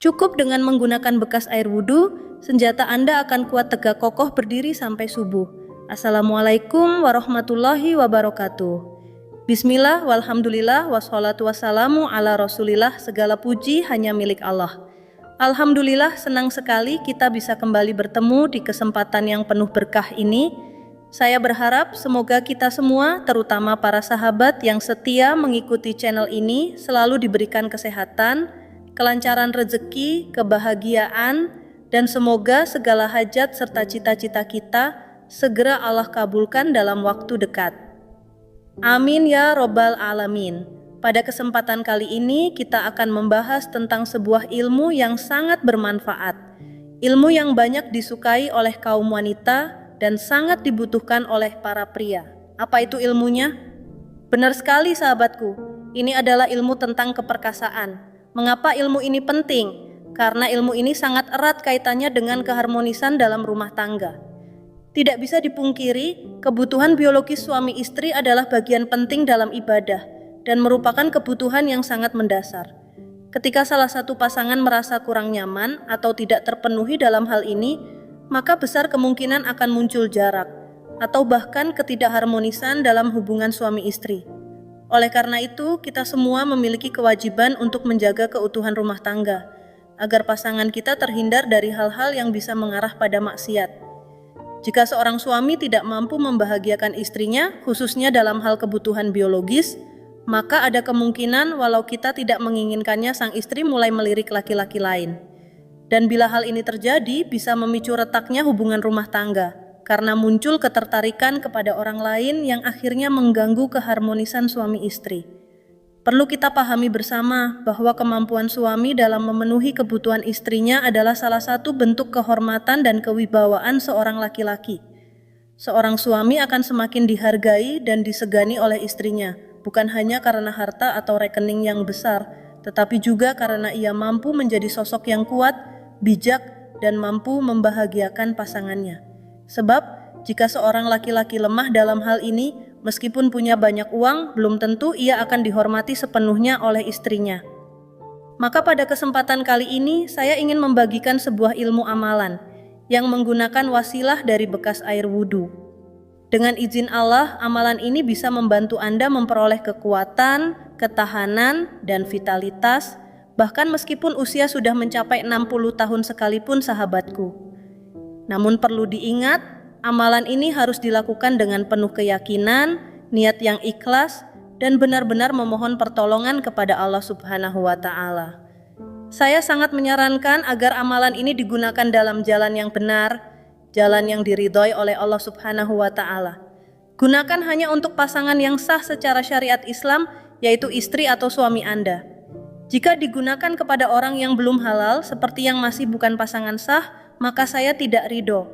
Cukup dengan menggunakan bekas air wudhu, senjata Anda akan kuat tegak kokoh berdiri sampai subuh. Assalamualaikum warahmatullahi wabarakatuh. Bismillah, walhamdulillah, wassalatu wassalamu ala rasulillah. Segala puji hanya milik Allah. Alhamdulillah, senang sekali kita bisa kembali bertemu di kesempatan yang penuh berkah ini. Saya berharap semoga kita semua, terutama para sahabat yang setia mengikuti channel ini, selalu diberikan kesehatan, kelancaran rezeki, kebahagiaan, dan semoga segala hajat serta cita-cita kita segera Allah kabulkan dalam waktu dekat. Amin ya robbal alamin. Pada kesempatan kali ini kita akan membahas tentang sebuah ilmu yang sangat bermanfaat. Ilmu yang banyak disukai oleh kaum wanita dan sangat dibutuhkan oleh para pria. Apa itu ilmunya? Benar sekali sahabatku, ini adalah ilmu tentang keperkasaan. Mengapa ilmu ini penting? Karena ilmu ini sangat erat kaitannya dengan keharmonisan dalam rumah tangga. Tidak bisa dipungkiri, kebutuhan biologis suami istri adalah bagian penting dalam ibadah dan merupakan kebutuhan yang sangat mendasar. Ketika salah satu pasangan merasa kurang nyaman atau tidak terpenuhi dalam hal ini, maka besar kemungkinan akan muncul jarak atau bahkan ketidakharmonisan dalam hubungan suami istri. Oleh karena itu, kita semua memiliki kewajiban untuk menjaga keutuhan rumah tangga, agar pasangan kita terhindar dari hal-hal yang bisa mengarah pada maksiat. Jika seorang suami tidak mampu membahagiakan istrinya, khususnya dalam hal kebutuhan biologis, maka ada kemungkinan walau kita tidak menginginkannya, sang istri mulai melirik laki-laki lain. Dan bila hal ini terjadi, bisa memicu retaknya hubungan rumah tangga, karena muncul ketertarikan kepada orang lain yang akhirnya mengganggu keharmonisan suami istri. Perlu kita pahami bersama bahwa kemampuan suami dalam memenuhi kebutuhan istrinya adalah salah satu bentuk kehormatan dan kewibawaan seorang laki-laki. Seorang suami akan semakin dihargai dan disegani oleh istrinya, bukan hanya karena harta atau rekening yang besar, tetapi juga karena ia mampu menjadi sosok yang kuat, bijak, dan mampu membahagiakan pasangannya. Sebab, jika seorang laki-laki lemah dalam hal ini, meskipun punya banyak uang, belum tentu ia akan dihormati sepenuhnya oleh istrinya. Maka pada kesempatan kali ini, saya ingin membagikan sebuah ilmu amalan yang menggunakan wasilah dari bekas air wudhu. Dengan izin Allah, amalan ini bisa membantu Anda memperoleh kekuatan, ketahanan, dan vitalitas, bahkan meskipun usia sudah mencapai 60 tahun sekalipun sahabatku. Namun perlu diingat, amalan ini harus dilakukan dengan penuh keyakinan, niat yang ikhlas, dan benar-benar memohon pertolongan kepada Allah Subhanahu wa Ta'ala. Saya sangat menyarankan agar amalan ini digunakan dalam jalan yang benar, jalan yang diridhoi oleh Allah Subhanahu wa Ta'ala. Gunakan hanya untuk pasangan yang sah secara syariat Islam, yaitu istri atau suami Anda. Jika digunakan kepada orang yang belum halal, seperti yang masih bukan pasangan sah, maka saya tidak ridho.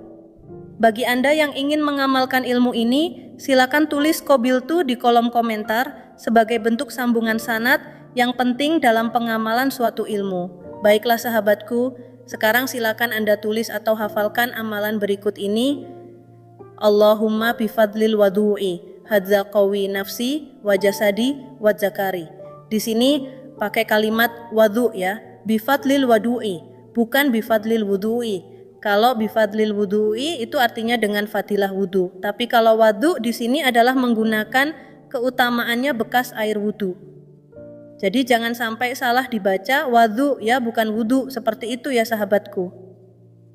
Bagi Anda yang ingin mengamalkan ilmu ini, silakan tulis qabiltu di kolom komentar sebagai bentuk sambungan sanad yang penting dalam pengamalan suatu ilmu. Baiklah sahabatku, sekarang silakan Anda tulis atau hafalkan amalan berikut ini. Allahumma bifadlil wadu'i hadza qawi nafsi wa jasadi wa zakari. Di sini pakai kalimat wadu ya, bifadlil wadu'i, bukan bifadlil wudu'i. Kalau bifadlil wudu'i itu artinya dengan fadilah wudu. Tapi kalau wadu di sini adalah menggunakan keutamaannya bekas air wudu. Jadi jangan sampai salah dibaca wadu ya, bukan wudu. Seperti itu ya sahabatku.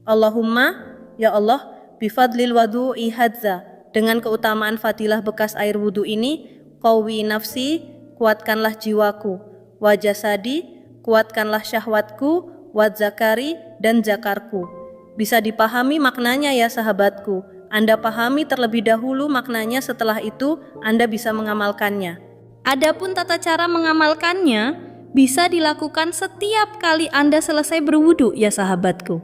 Allahumma ya Allah bifadlil wadu'i hadza, dengan keutamaan fadilah bekas air wudu ini, qawi nafsi, kuatkanlah jiwaku, wa jasadi, kuatkanlah syahwatku, wa zakari, dan zakarku. Bisa dipahami maknanya ya sahabatku. Anda pahami terlebih dahulu maknanya, setelah itu Anda bisa mengamalkannya. Adapun tata cara mengamalkannya bisa dilakukan setiap kali Anda selesai berwudu ya sahabatku.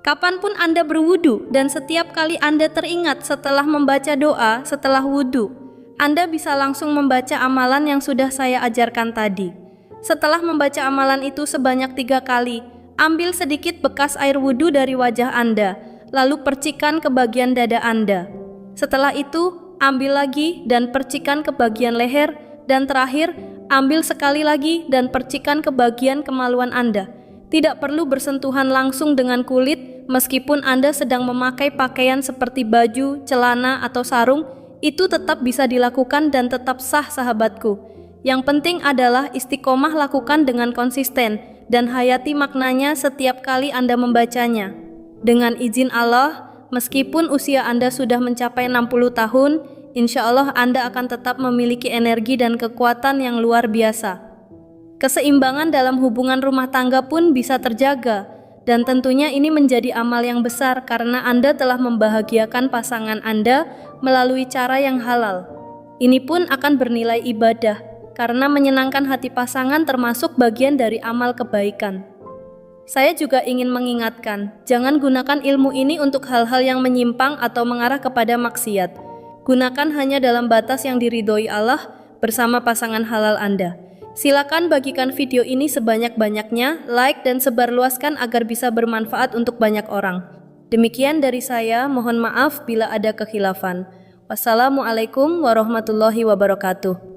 Kapanpun Anda berwudu dan setiap kali Anda teringat setelah membaca doa setelah wudu, Anda bisa langsung membaca amalan yang sudah saya ajarkan tadi. Setelah membaca amalan itu sebanyak 3 kali, ambil sedikit bekas air wudhu dari wajah Anda, lalu percikan ke bagian dada Anda. Setelah itu, ambil lagi dan percikan ke bagian leher, dan terakhir, ambil sekali lagi dan percikan ke bagian kemaluan Anda. Tidak perlu bersentuhan langsung dengan kulit, meskipun Anda sedang memakai pakaian seperti baju, celana, atau sarung, itu tetap bisa dilakukan dan tetap sah sahabatku. Yang penting adalah istiqomah lakukan dengan konsisten dan hayati maknanya setiap kali Anda membacanya. Dengan izin Allah, meskipun usia Anda sudah mencapai 60 tahun, insya Allah Anda akan tetap memiliki energi dan kekuatan yang luar biasa. Keseimbangan dalam hubungan rumah tangga pun bisa terjaga, dan tentunya ini menjadi amal yang besar karena Anda telah membahagiakan pasangan Anda melalui cara yang halal. Ini pun akan bernilai ibadah, karena menyenangkan hati pasangan termasuk bagian dari amal kebaikan. Saya juga ingin mengingatkan, jangan gunakan ilmu ini untuk hal-hal yang menyimpang atau mengarah kepada maksiat. Gunakan hanya dalam batas yang diridhoi Allah bersama pasangan halal Anda. Silakan bagikan video ini sebanyak-banyaknya, like dan sebarluaskan agar bisa bermanfaat untuk banyak orang. Demikian dari saya, mohon maaf bila ada kekhilafan. Wassalamualaikum warahmatullahi wabarakatuh.